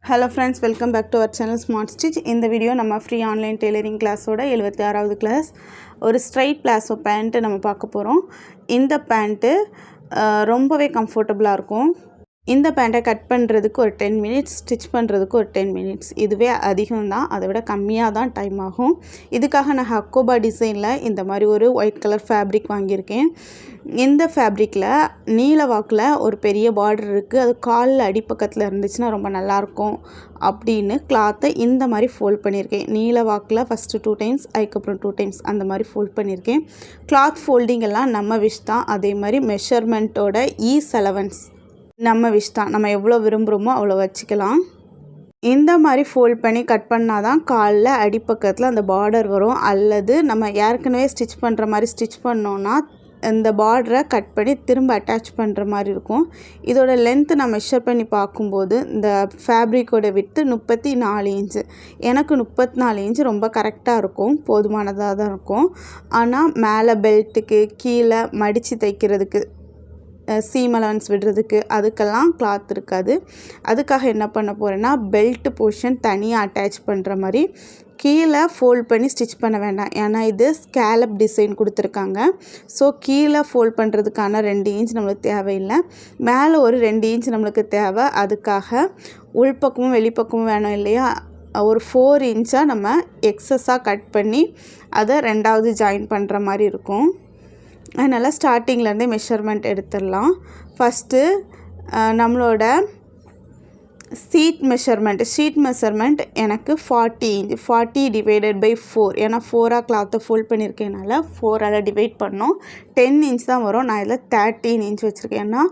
Hello friends, welcome back to our channel Smart Stitch. In the video நம்ம free online tailoring class ஓட 76வது class ஒரு straight plazo pant நம்ம பார்க்க போறோம். இந்த pant ரொம்பவே கம்ஃபர்ட்டபிளா இருக்கும். இந்த பேண்டை கட் பண்ணுறதுக்கு ஒரு 10 மினிட்ஸ், ஸ்டிச் பண்ணுறதுக்கு ஒரு 10 மினிட்ஸ். இதுவே அதிகம் தான், அதை விட கம்மியாக தான் டைம் ஆகும். இதுக்காக நான் ஹக்கோபா டிசைனில் இந்த மாதிரி ஒரு ஒயிட் கலர் ஃபேப்ரிக் வாங்கியிருக்கேன். இந்த ஃபேப்ரிக்கில் நீல வாக்கில் ஒரு பெரிய பார்டர் இருக்குது. அது காலில் அடிப்பக்கத்தில் இருந்துச்சுன்னா ரொம்ப நல்லாயிருக்கும் அப்படின்னு கிளாத்தை இந்த மாதிரி ஃபோல்ட் பண்ணியிருக்கேன். நீல வாக்கில் ஃபஸ்ட்டு 2 டைம்ஸ், அதுக்கப்புறம் 2 டைம்ஸ் அந்த மாதிரி ஃபோல்ட் பண்ணியிருக்கேன். கிளாத் ஃபோல்டிங் எல்லாம் நம்ம விஷ் தான். அதே மாதிரி மெஷர்மெண்ட்டோட ஈஸ் அலவன்ஸ் நம்ம விஷ் தான். நம்ம எவ்வளோ விரும்புகிறோமோ அவ்வளோ வச்சுக்கலாம். இந்த மாதிரி ஃபோல்ட் பண்ணி கட் பண்ணால் தான் காலில் அடிப்பக்கத்தில் அந்த பார்டர் வரும். அல்லது நம்ம ஏற்கனவே ஸ்டிச் பண்ணுற மாதிரி ஸ்டிச் பண்ணோன்னா இந்த பார்டரை கட் பண்ணி திரும்ப அட்டாச் பண்ணுற மாதிரி இருக்கும். இதோட லென்த்து நான் மெஷர் பண்ணி பார்க்கும்போது இந்த ஃபேப்ரிக்கோட விட்த்து 34 இன்ச்சு. எனக்கு 34 இன்ச்சு ரொம்ப கரெக்டாக இருக்கும், போதுமானதாக தான் இருக்கும். ஆனால் மேலே பெல்ட்டுக்கு கீழே மடித்து தைக்கிறதுக்கு, சீம் அலவன்ஸ் விடுறதுக்கு அதுக்கெல்லாம் கிளாத் இருக்காது. அதுக்காக என்ன பண்ண போகிறேன்னா, பெல்ட் போர்ஷன் தனியாக அட்டாச் பண்ணுற மாதிரி கீழே ஃபோல்ட் பண்ணி ஸ்டிச் பண்ண வேண்டாம். ஏன்னா இது ஸ்கேலப் டிசைன் கொடுத்துருக்காங்க. ஸோ கீழே ஃபோல்ட் பண்ணுறதுக்கான 2 இன்ச் நம்மளுக்கு தேவையில்லை, மேலே ஒரு 2 இன்ச் நம்மளுக்கு தேவை. அதுக்காக உள்பக்கமும் வெளிப்பக்கமும் வேணும் இல்லையா, ஒரு 4 இன்ச்சாக நம்ம எக்ஸஸாக கட் பண்ணி அதை 2வது ஜாயின் பண்ணுற மாதிரி இருக்கும். அதனால் ஸ்டார்டிங்லேருந்தே மெஷர்மெண்ட் எடுத்துடலாம். ஃபஸ்ட்டு நம்மளோட ஷீட் மெஷர்மெண்ட் எனக்கு 40 இன்ச், 40 டிவைடட் பை 4. ஏன்னா 4ஆக கிளாத்தை ஃபோல்ட் பண்ணியிருக்கேனால 4ஆல் டிவைட் பண்ணோம். 10 இன்ச் தான் வரும். நான் இதில் 13 இன்ச் வச்சுருக்கேன். ஏன்னா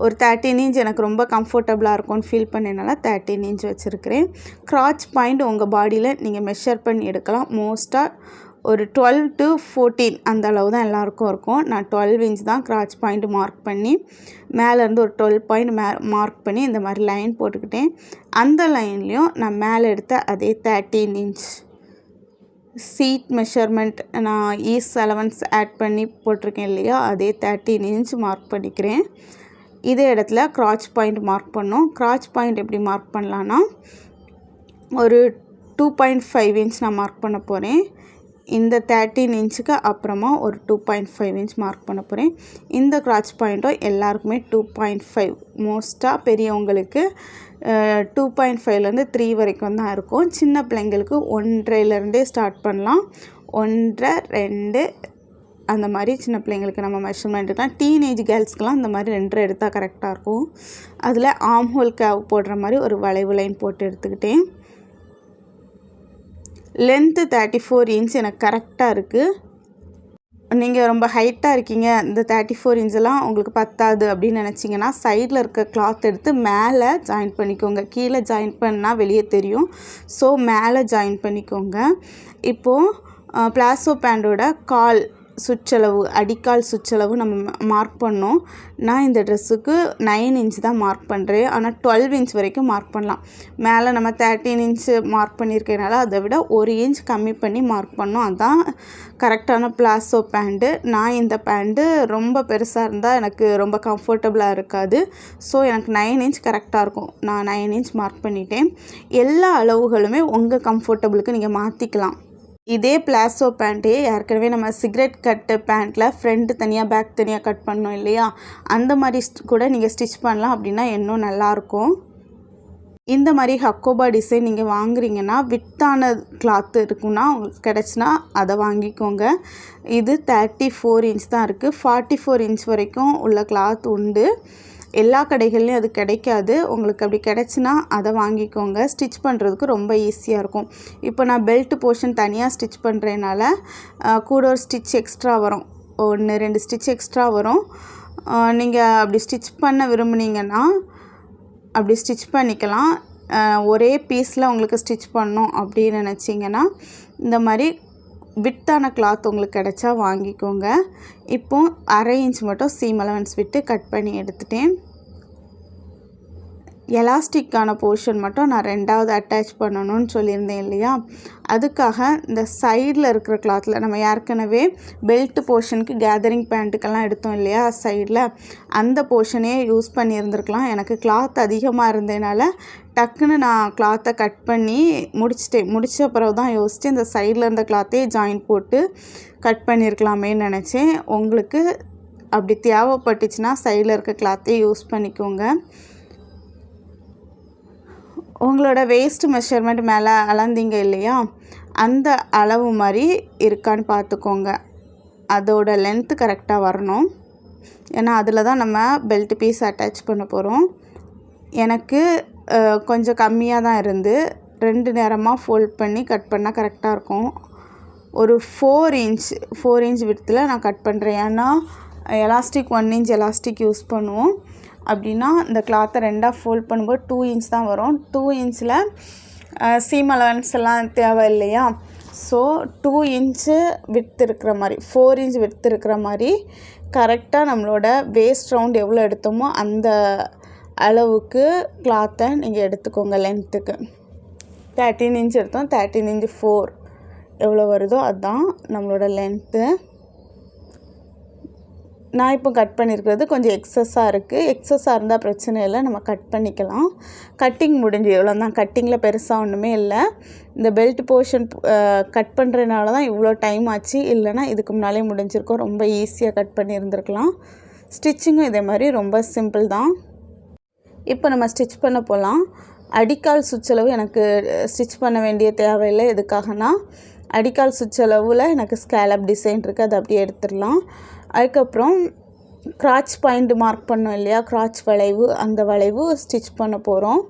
ஒரு 13 இன்ச் எனக்கு ரொம்ப கம்ஃபர்டபுளாக இருக்கும்னு ஃபீல் பண்ணனால 13 இன்ச் வச்சுருக்கிறேன். கிராச் பாயிண்ட் உங்கள் பாடியில் நீங்கள் மெஷர் பண்ணி எடுக்கலாம். மோஸ்ட்டாக ஒரு 12 to 14 அந்த அளவு தான் எல்லாருக்கும் இருக்கும். நான் 12 இன்ச் தான் கிராச் பாயிண்ட் மார்க் பண்ணி மேலேருந்து ஒரு 12 பாயிண்ட் மார்க் பண்ணி இந்த மாதிரி லைன் போட்டுக்கிட்டேன். அந்த லைன்லேயும் நான் மேலே எடுத்த அதே 13 இன்ச் சீட் மெஷர்மெண்ட் நான் ஈஸ் அலவன்ஸ் ஆட் பண்ணி போட்டிருக்கேன் இல்லையா, அதே 13 இன்ச் மார்க் பண்ணிக்கிறேன். இதே இடத்துல கிராச் பாயிண்ட் மார்க் பண்ணோம். கிராச் பாயிண்ட் எப்படி மார்க் பண்ணலான்னா, ஒரு 2.5 இன்ச் நான் மார்க் பண்ண போகிறேன். இந்த 13 இன்ச்சுக்கு அப்புறமா ஒரு 2.5 இன்ச் மார்க் பண்ண போகிறேன். இந்த கிராச் பாயிண்ட்டும் எல்லாருக்குமே 2.5, மோஸ்ட்டாக பெரியவங்களுக்கு 2.5லேருந்து 3 வரைக்கும் தான் இருக்கும். சின்ன பிள்ளைங்களுக்கு 1.5லேருந்தே ஸ்டார்ட் பண்ணலாம். 1.5, 2 அந்த மாதிரி சின்ன பிள்ளைங்களுக்கு நம்ம மெஷர்மெண்ட் எடுக்கலாம். டீனேஜ் கேர்ள்ஸ்க்கெலாம் இந்த மாதிரி 2 எடுத்தால் கரெக்டாக இருக்கும். அதில் ஆர்ம் ஹோல் கேவ் போடுற மாதிரி ஒரு வளைவு லைன் போட்டு எடுத்துக்கிட்டேன். லென்த்து 34 இன்ச் எனக்கு கரெக்டாக இருக்குது. நீங்கள் ரொம்ப ஹைட்டாக இருக்கீங்க, இந்த 34 இன்ச்செல்லாம் உங்களுக்கு பத்தாது அப்படின்னு நினச்சிங்கன்னா சைடில் இருக்க கிளாத் எடுத்து மேலே ஜாயின் பண்ணிக்கோங்க. கீழே ஜாயின் பண்ணால் வெளியே தெரியும். ஸோ மேலே ஜாயின் பண்ணிக்கோங்க. இப்போது பிளாசோ பேண்டோட கால் சுற்றளவு, அடிக்கால் சுற்றளவு நம்ம மார்க் பண்ணோம். நான் இந்த ட்ரெஸ்ஸுக்கு 9 இன்ச் தான் மார்க் பண்ணுறேன். ஆனால் 12 இன்ச் வரைக்கும் மார்க் பண்ணலாம். மேலே நம்ம 13 இன்ச்சு மார்க் பண்ணியிருக்கனால அதை விட 1 இன்ச் கம்மி பண்ணி மார்க் பண்ணோம். அதுதான் கரெக்டான பிளாசோ பேண்ட்டு. நான் இந்த பேண்ட்டு ரொம்ப பெருசாக இருந்தால் எனக்கு ரொம்ப கம்ஃபர்டபுளாக இருக்காது. ஸோ எனக்கு 9 இன்ச் கரெக்டாக இருக்கும். நான் 9 இன்ச் மார்க் பண்ணிட்டேன். எல்லா அளவுகளுமே உங்கள் கம்ஃபர்டபுளுக்கு நீங்கள் மாற்றிக்கலாம். இதே பிளாசோ பேண்ட்டே ஏற்கனவே நம்ம சிகரெட் கட்டு பேண்ட்டில் ஃப்ரண்ட்டு தனியாக பேக் தனியாக கட் பண்ணோம் இல்லையா, அந்த மாதிரி கூட நீங்கள் ஸ்டிச் பண்ணலாம். அப்படின்னா இன்னும் நல்லாயிருக்கும். இந்த மாதிரி ஹக்கோபா டிசைன் நீங்கள் வாங்குறீங்கன்னா வித்தான கிளாத்து இருக்குன்னா உங்களுக்கு கிடச்சினா அதை வாங்கிக்கோங்க. இது 34 இன்ச் தான் இருக்குது. 44 இன்ச் வரைக்கும் உள்ள கிளாத் உண்டு. எல்லா கடைகள்லையும் அது கிடைக்காது. உங்களுக்கு அப்படி கிடச்சினா அதை வாங்கிக்கோங்க. ஸ்டிச் பண்ணுறதுக்கு ரொம்ப ஈஸியாக இருக்கும். இப்போ நான் பெல்ட் போர்ஷன் தனியாக ஸ்டிச் பண்ணுறதுனால கூட ஒரு ஸ்டிச் எக்ஸ்ட்ரா வரும், 1-2 ஸ்டிச் எக்ஸ்ட்ரா வரும். நீங்கள் அப்படி ஸ்டிச் பண்ண விரும்புனீங்கன்னா அப்படி ஸ்டிச் பண்ணிக்கலாம். ஒரே பீஸில் உங்களுக்கு ஸ்டிச் பண்ணணும் அப்படின்னு நினச்சிங்கன்னா இந்த மாதிரி விட்டான கிளாத் உங்களுக்கு கிடச்சா வாங்கிக்கோங்க. இப்போது 1/2 இன்ச் மட்டும் சீம் அலவன்ஸ் விட்டு கட் பண்ணி எடுத்துட்டேன். எலாஸ்டிக்கான போர்ஷன் மட்டும் நான் 2வது அட்டாச் பண்ணணும்னு சொல்லியிருந்தேன் இல்லையா, அதுக்காக இந்த சைடில் இருக்கிற கிளாத்தில் நம்ம ஏற்கனவே பெல்ட் போர்ஷனுக்கு கேதரிங் பேண்ட்டுக்கெல்லாம் எடுத்தோம் இல்லையா, சைடில் அந்த போர்ஷனே யூஸ் பண்ணியிருந்துருக்கலாம். எனக்கு கிளாத் அதிகமாக இருந்ததுனால டக்குன்னு நான் கிளாத்தை கட் பண்ணி முடித்த பிறகு தான் யோசித்து இந்த சைடில் இருந்த கிளாத்தையே ஜாயின் போட்டு கட் பண்ணியிருக்கலாமேன்னு நினச்சேன். உங்களுக்கு அப்படி தேவைப்பட்டுச்சுன்னா சைடில் இருக்க கிளாத்தையே யூஸ் பண்ணிக்கோங்க. உங்களோட வேஸ்ட் மெஷர்மெண்ட் மேலே அளந்தீங்க இல்லையா, அந்த அளவு மாதிரி இருக்கான்னு பார்த்துக்கோங்க. அதோட லென்த்து கரெக்டாக வரணும். ஏன்னா அதில் தான் நம்ம பெல்ட் பீஸ் அட்டாச் பண்ண போகிறோம். எனக்கு கொஞ்சம் கம்மியாக தான் இருந்து 2 நேரமாக ஃபோல்ட் பண்ணி கட் பண்ணால் கரெக்டாக இருக்கும். ஒரு 4 இன்ச் விட்த்தில் நான் கட் பண்ணுறேன். ஏன்னா எலாஸ்டிக் 1 இன்ச் எலாஸ்டிக் யூஸ் பண்ணுவோம். அப்படின்னா இந்த கிளாத்தை 2ஆக ஃபோல்ட் பண்ணும்போது 2 இன்ச் தான் வரும். 2 இன்ச்சில் சீம் அலவன்ஸ் எல்லாம் தேவை இல்லையா. ஸோ 2 இன்ச்சு விட்த் இருக்கிற மாதிரி 4 இன்ச் விட்த் இருக்கிற மாதிரி கரெக்டாக நம்மளோட வேஸ்ட் ரவுண்ட் எவ்வளோ எடுத்தோமோ அந்த அளவுக்கு கிளாத்தை நீங்கள் எடுத்துக்கோங்க. லென்த்துக்கு 13 இன்ச் எடுத்தோம். 13 இன்ச் 4 எவ்வளோ வருதோ அதுதான் நம்மளோட லென்த்து. நான் இப்போ கட் பண்ணியிருக்கிறது கொஞ்சம் எக்ஸஸாக இருக்குது. எக்ஸஸாக இருந்தால் பிரச்சனை இல்லை, நம்ம கட் பண்ணிக்கலாம். கட்டிங் முடிஞ்சு எவ்வளோ தான். கட்டிங்கில் பெருசாக ஒன்றுமே இல்லை. இந்த பெல்ட் போர்ஷன் கட் பண்ணுறதுனால தான் இவ்வளோ டைம் ஆச்சு. இல்லைனா இதுக்கு முன்னாலே முடிஞ்சிருக்கோம். ரொம்ப ஈஸியாக கட் பண்ணியிருந்துருக்கலாம். ஸ்டிச்சிங்கும் இதே மாதிரி ரொம்ப சிம்பிள் தான். இப்போ நம்ம ஸ்டிச் பண்ண போகலாம். அடிக்கால் சுற்றளவு எனக்கு ஸ்டிச் பண்ண வேண்டிய தேவையில்லை. எதுக்காகனா அடிக்கால் சுற்றளவில் எனக்கு ஸ்கேலப் டிசைன் இருக்குது, அதை அப்படியே எடுத்துடலாம். அதுக்கப்புறம் கிராச் பாயிண்ட் மார்க் பண்ணோம் இல்லையா, கிராச் வளைவு, அந்த வளைவு ஸ்டிச் பண்ண போகிறோம்.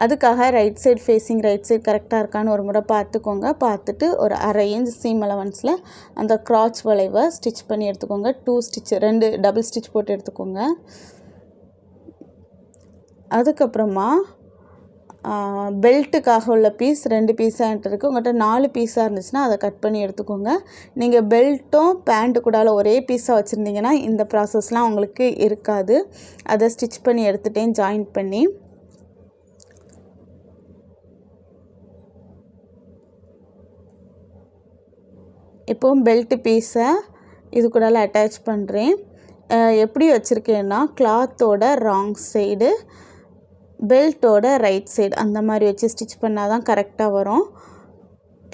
அதுக்காக right side facing right side கரெக்டாக இருக்கான்னு ஒரு முறை பார்த்துக்கோங்க. பார்த்துட்டு ஒரு 1/2 இன்ச் சீம் அலவன்ஸில் அந்த கிராச் வளைவை ஸ்டிச் பண்ணி எடுத்துக்கோங்க. 2 ஸ்டிச் 2 டபுள் ஸ்டிச் போட்டு எடுத்துக்கோங்க. அதுக்கப்புறமா பெல்ட்டுக்காக உள்ள பீஸ் 2 பீஸாக என்கிட்ட இருக்குது. உங்கள்கிட்ட 4 பீஸாக இருந்துச்சுன்னா அதை கட் பண்ணி எடுத்துக்கோங்க. நீங்கள் பெல்ட்டும் பேண்ட்டு கூடால ஒரே பீஸாக வச்சுருந்தீங்கன்னா இந்த ப்ராசஸ்லாம் உங்களுக்கு இருக்காது. அதை ஸ்டிச் பண்ணி எடுத்துட்டேன் ஜாயின் பண்ணி. இப்போது பெல்ட்டு பீஸை இது கூடால அட்டாச் பண்ணுறேன். எப்படி வச்சுருக்கேன்னா கிளாத்தோட ராங் சைடு பெல்ட்டோட ரைட் சைடு அந்த மாதிரி வச்சு ஸ்டிச் பண்ணால் தான் கரெக்டாக வரும்.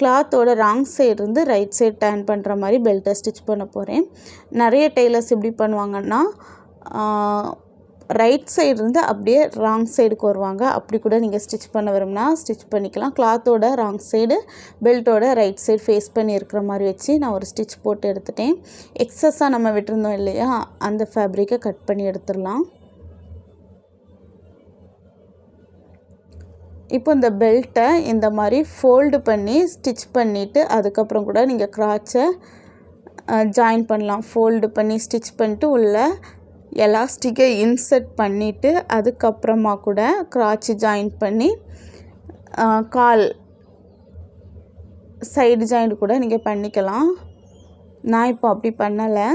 கிளாத்தோட ராங் சைடு இருந்து ரைட் சைடு டர்ன் பண்ணுற மாதிரி பெல்ட்டை ஸ்டிச் பண்ண போகிறேன். நிறைய டெய்லர்ஸ் எப்படி பண்ணுவாங்கன்னா ரைட் சைடு இருந்து அப்படியே ராங் சைடுக்கு வருவாங்க. அப்படி கூட நீங்கள் ஸ்டிச் பண்ண விரும்பினா ஸ்டிச் பண்ணிக்கலாம். கிளாத்தோட ராங் சைடு பெல்ட்டோட ரைட் சைடு ஃபேஸ் பண்ணி இருக்கிற மாதிரி வச்சு நான் ஒரு ஸ்டிச் போட்டு எடுத்துட்டேன். எக்ஸஸாக நம்ம விட்டுருந்தோம் இல்லையா, அந்த ஃபேப்ரிக்கை கட் பண்ணி எடுத்துடலாம். இப்போ இந்த பெல்ட்டை இந்த மாதிரி ஃபோல்டு பண்ணி ஸ்டிச் பண்ணிவிட்டு அதுக்கப்புறம் கூட நீங்கள் கிராச்சை ஜாயின் பண்ணலாம். ஃபோல்டு பண்ணி ஸ்டிச் பண்ணிட்டு உள்ள எலாஸ்டிக்கை இன்சர்ட் பண்ணிவிட்டு அதுக்கப்புறமா கூட கிராச்சு ஜாயின் பண்ணி கால் சைடு ஜாயிண்ட் கூட நீங்கள் பண்ணிக்கலாம். நான் இப்போ அப்படி பண்ணலை.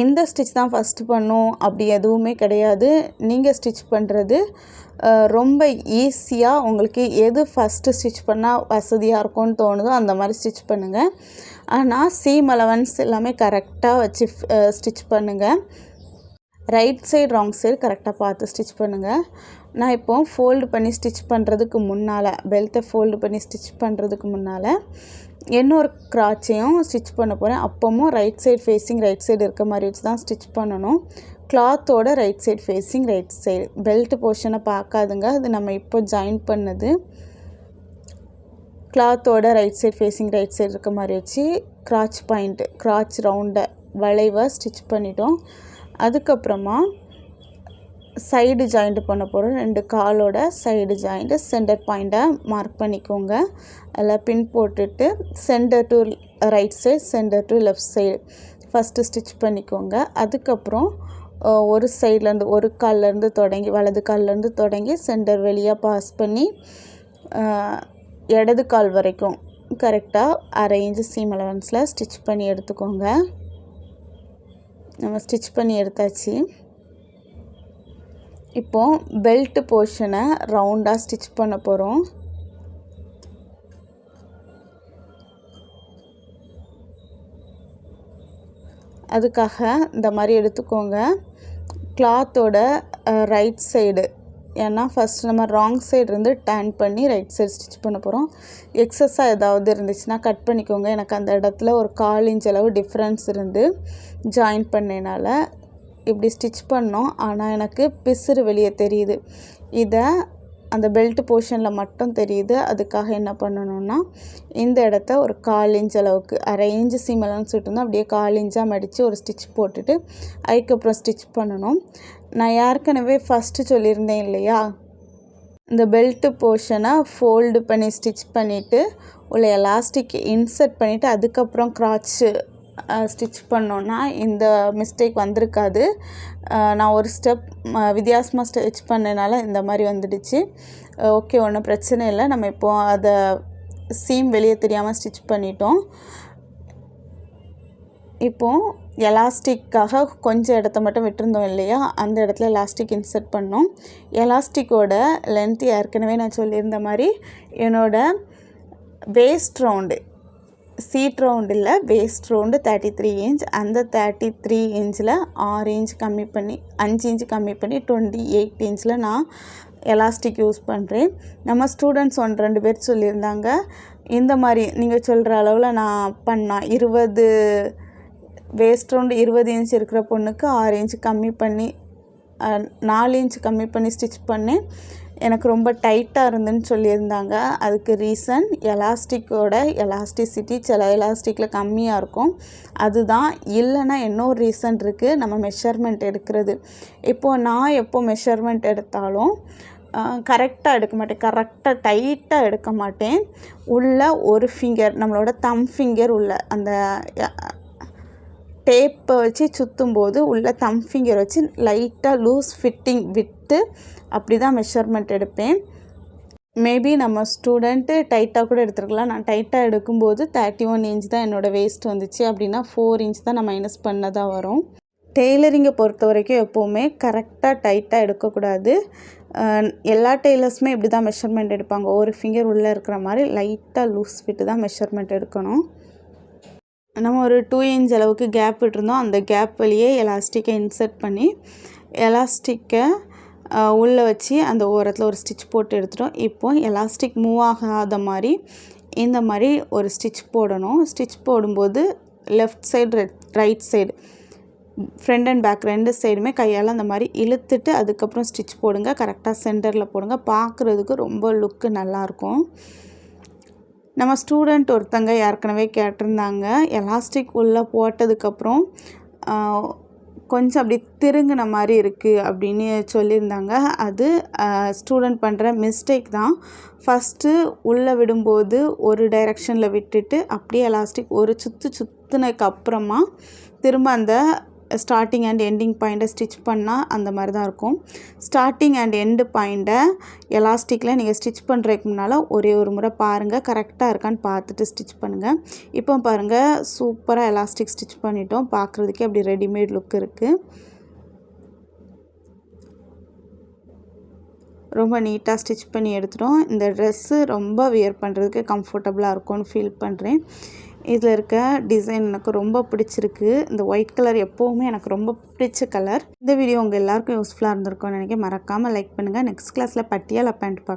இந்த ஸ்டிச் தான் ஃபஸ்ட்டு பண்ணும் அப்படி எதுவுமே கிடையாது. நீங்கள் ஸ்டிச் பண்ணுறது ரொம்ப ஈஸியாக உங்களுக்கு எது ஃபஸ்ட்டு ஸ்டிச் பண்ணால் வசதியாக இருக்கும்னு தோணுதோ அந்த மாதிரி ஸ்டிச் பண்ணுங்கள். ஆனால் சீம் அலவன்ஸ் எல்லாமே கரெக்டாக வச்சு ஸ்டிச் பண்ணுங்கள். ரைட் சைடு ராங் சைடு கரெக்டாக பார்த்து ஸ்டிச் பண்ணுங்கள். நான் இப்போது ஃபோல்டு பண்ணி ஸ்டிச் பண்ணுறதுக்கு முன்னால் பெல்ட்டை ஃபோல்டு பண்ணி ஸ்டிச் பண்ணுறதுக்கு முன்னால் இன்னொரு கிராச்சையும் ஸ்டிச் பண்ண போகிறேன். அப்போவும் right side facing right side இருக்க மாதிரி வச்சு தான் ஸ்டிச் பண்ணணும். கிளாத்தோட right side facing right side. Belt போர்ஷனை பார்க்காதுங்க, அது நம்ம இப்போ ஜாயின் பண்ணது. கிளாத்தோட right side facing right side இருக்க மாதிரி வச்சு கிராச் பாயிண்ட்டு கிராச் ரவுண்டை வளைவை ஸ்டிச் பண்ணிட்டோம். அதுக்கப்புறமா சைடு ஜாயிண்ட் பண்ண போகிறோம். 2 காலோட சைடு ஜாயிண்ட்டு சென்டர் பாயிண்ட்டை மார்க் பண்ணிக்கோங்க. அதில் பின் போட்டுட்டு centre to right side centre to left side first stitch பண்ணிக்கோங்க. அதுக்கப்புறம் ஒரு சைட்லேருந்து ஒரு கால்லேருந்து தொடங்கி வலது கால்லேருந்து தொடங்கி சென்டர் வெளியாக பாஸ் பண்ணி இடது கால் வரைக்கும் கரெக்டாக 1/2 இன்ச் சீம் அலவன்ஸில் ஸ்டிச் பண்ணி எடுத்துக்கோங்க. நம்ம ஸ்டிச் பண்ணி எடுத்தாச்சு. இப்போது பெல்ட் போர்ஷனை ரவுண்டாக ஸ்டிச் பண்ண போகிறோம். அதுக்காக இந்த மாதிரி எடுத்துக்கோங்க. கிளாத்தோட ரைட் சைடு, ஏன்னா ஃபஸ்ட் நம்ம ராங் சைடு இருந்து டர்ன் பண்ணி ரைட் சைடு ஸ்டிச் பண்ண போகிறோம். எக்ஸஸாக ஏதாவது இருந்துச்சுன்னா கட் பண்ணிக்கோங்க. எனக்கு அந்த இடத்துல ஒரு 1/4 இன்ச் அளவு டிஃப்ரென்ஸ் இருந்து ஜாயின் பண்ணனால இப்படி ஸ்டிச் பண்ணோம். ஆனால் எனக்கு பிசுறு வெளியே தெரியுது. இதை அந்த பெல்ட் போர்ஷனில் மட்டும் தெரியுது. அதுக்காக என்ன பண்ணணும்னா இந்த இடத்த ஒரு 1/4 இன்ச் அளவுக்கு, 1/2 இன்ச்சு சீம் அலவன்ஸ் விட்டுருந்தோம், அப்படியே 1/4 இன்ச்சாக மடித்து ஒரு ஸ்டிச் போட்டுட்டு அதுக்கப்புறம் ஸ்டிச் பண்ணணும். நான் ஏற்கனவே ஃபஸ்ட்டு சொல்லியிருந்தேன் இல்லையா, இந்த பெல்ட்டு போர்ஷனை ஃபோல்டு பண்ணி ஸ்டிச் பண்ணிவிட்டு உள்ள எலாஸ்டிக் இன்சர்ட் பண்ணிவிட்டு அதுக்கப்புறம் கிராட்சு ஸ்டிச் பண்ணோன்னா இந்த மிஸ்டேக் வந்திருக்காது. நான் ஒரு ஸ்டெப் வித்தியாசமாக ஸ்டிச் பண்ணனால இந்த மாதிரி வந்துடுச்சு. ஓகே, ஒன்றும் பிரச்சனை இல்லை. நம்ம இப்போது அதை சீம் வெளியே தெரியாமல் ஸ்டிச் பண்ணிட்டோம். இப்போது எலாஸ்டிக்காக கொஞ்சம் இடத்த மட்டும் விட்டுருந்தோம் இல்லையா, அந்த இடத்துல எலாஸ்டிக் இன்சர்ட் பண்ணோம். எலாஸ்டிக்கோட லென்த் ஏற்கனவே நான் சொல்லியிருந்த மாதிரி என்னோடய வேஸ்ட் ரவுண்டு, சீட் ரவுண்டு இல்லை, வேஸ்ட் ரவுண்டு 33 இன்ச். அந்த 33 இன்ச்சில் 6 இன்ச் கம்மி பண்ணி 5 இன்ச் கம்மி பண்ணி 28 இன்ச்சில் நான் எலாஸ்டிக் யூஸ் பண்ணுறேன். நம்ம ஸ்டூடெண்ட்ஸ் 1-2 பேர் சொல்லியிருந்தாங்க, இந்த மாதிரி நீங்கள் சொல்கிற அளவில் நான் பண்ணால் 20 வேஸ்ட் ரவுண்டு 20 இன்ச் இருக்கிற பொண்ணுக்கு 6 இன்ச் கம்மி பண்ணி 4 இன்ச் கம்மி பண்ணி ஸ்டிச் பண்ணேன். எனக்கு ரொம்ப டைட்டாக இருந்துன்னு சொல்லியிருந்தாங்க. அதுக்கு ரீசன் எலாஸ்டிக்கோட எலாஸ்டிசிட்டி சில எலாஸ்டிக்கில் கம்மியாக இருக்கும், அதுதான். இல்லைன்னா இன்னொரு ரீசன் இருக்குது, நம்ம மெஷர்மெண்ட் எடுக்கிறது. இப்போது நான் எப்போ மெஷர்மெண்ட் எடுத்தாலும் கரெக்டாக எடுக்க மாட்டேன், கரெக்டாக டைட்டாக எடுக்க மாட்டேன். உள்ள ஒரு ஃபிங்கர், நம்மளோட தம் ஃபிங்கர் உள்ள அந்த டேப்பை வச்சு சுற்றும்போது உள்ள தம் ஃபிங்கர் வச்சு லைட்டாக லூஸ் ஃபிட்டிங் விட்டு அப்படி தான் மெஷர்மெண்ட் எடுப்பேன். மேபி நம்ம ஸ்டூடெண்ட்டு டைட்டாக கூட எடுத்துருக்கலாம். நான் டைட்டாக எடுக்கும்போது 31 இன்ச் தான் என்னோடய வேஸ்ட் வந்துச்சு. அப்படின்னா 4 இன்ச் தான் நான் மைனஸ் பண்ணதாக வரும். டெய்லரிங்கை பொறுத்த வரைக்கும் எப்போவுமே கரெக்டாக டைட்டாக எடுக்கக்கூடாது. எல்லா டெய்லர்ஸுமே இப்படி தான் மெஷர்மெண்ட் எடுப்பாங்க. ஒரு ஃபிங்கர் உள்ளே இருக்கிற மாதிரி லைட்டாக லூஸ் ஃபிட்டு தான் மெஷர்மெண்ட் எடுக்கணும். நம்ம ஒரு 2 இன்ச் அளவுக்கு கேப் விட்டுருந்தோம். அந்த கேப் வழியே எலாஸ்டிக்கை இன்சர்ட் பண்ணி எலாஸ்டிக்கை உள்ளே வச்சு அந்த ஓரத்தில் ஒரு ஸ்டிச் போட்டு எடுத்துட்டோம். இப்போது எலாஸ்டிக் மூவ் ஆகாத மாதிரி இந்த மாதிரி ஒரு ஸ்டிச் போடணும். ஸ்டிச் போடும்போது left side right side, front and back 2 சைடுமே கையால் அந்த மாதிரி இழுத்துட்டு அதுக்கப்புறம் ஸ்டிச் போடுங்க. கரெக்டாக சென்டரில் போடுங்க. பார்க்குறதுக்கு ரொம்ப லுக்கு நல்லாயிருக்கும். நம்ம ஸ்டூடெண்ட் ஒருத்தங்க ஏற்கனவே கேட்டிருந்தாங்க, எலாஸ்டிக் உள்ளே போட்டதுக்கப்புறம் கொஞ்சம் அப்படி திருங்கின மாதிரி இருக்குது அப்படின்னு சொல்லியிருந்தாங்க. அது ஸ்டூடெண்ட் பண்ணுற மிஸ்டேக் தான். ஃபஸ்ட்டு உள்ளே விடும்போது ஒரு டைரெக்ஷனில் விட்டுட்டு அப்படியே எலாஸ்டிக் ஒரு சுற்றுனதுக்கு அப்புறமா திரும்ப அந்த ஸ்டார்டிங் அண்ட் எண்டிங் பாயிண்ட்டை ஸ்டிச் பண்ணால் அந்த மாதிரி தான் இருக்கும். ஸ்டார்டிங் அண்ட் எண்டு பாயிண்ட்டை எலாஸ்டிக்கில் நீங்கள் ஸ்டிச் பண்ணுறதுக்கு முன்னால் ஒரே ஒரு முறை பாருங்கள், கரெக்டாக இருக்கான்னு பார்த்துட்டு ஸ்டிச் பண்ணுங்கள். இப்போ பாருங்கள், சூப்பராக எலாஸ்டிக் ஸ்டிச் பண்ணிட்டோம். பார்க்குறதுக்கே அப்படி ரெடிமேட் லுக் இருக்குது. ரொம்ப நீட்டாக ஸ்டிச் பண்ணி எடுத்துட்டோம். இந்த ட்ரெஸ்ஸு ரொம்ப வியர் பண்ணுறதுக்கு கம்ஃபர்டபுளாக இருக்கும்னு ஃபீல் பண்ணுறேன். இதில் இருக்க டிசைன் எனக்கு ரொம்ப பிடிச்சிருக்கு. இந்த ஒயிட் கலர் எப்போவுமே எனக்கு ரொம்ப பிடிச்ச கலர். இந்த வீடியோ உங்கள் எல்லாருக்கும் யூஸ்ஃபுல்லாக இருந்திருக்கும்னு நினைக்கிறேன். மறக்காமல் லைக் பண்ணுங்கள். நெக்ஸ்ட் கிளாஸில் பட்டியாலா பேண்ட் பார்க்கலாம்.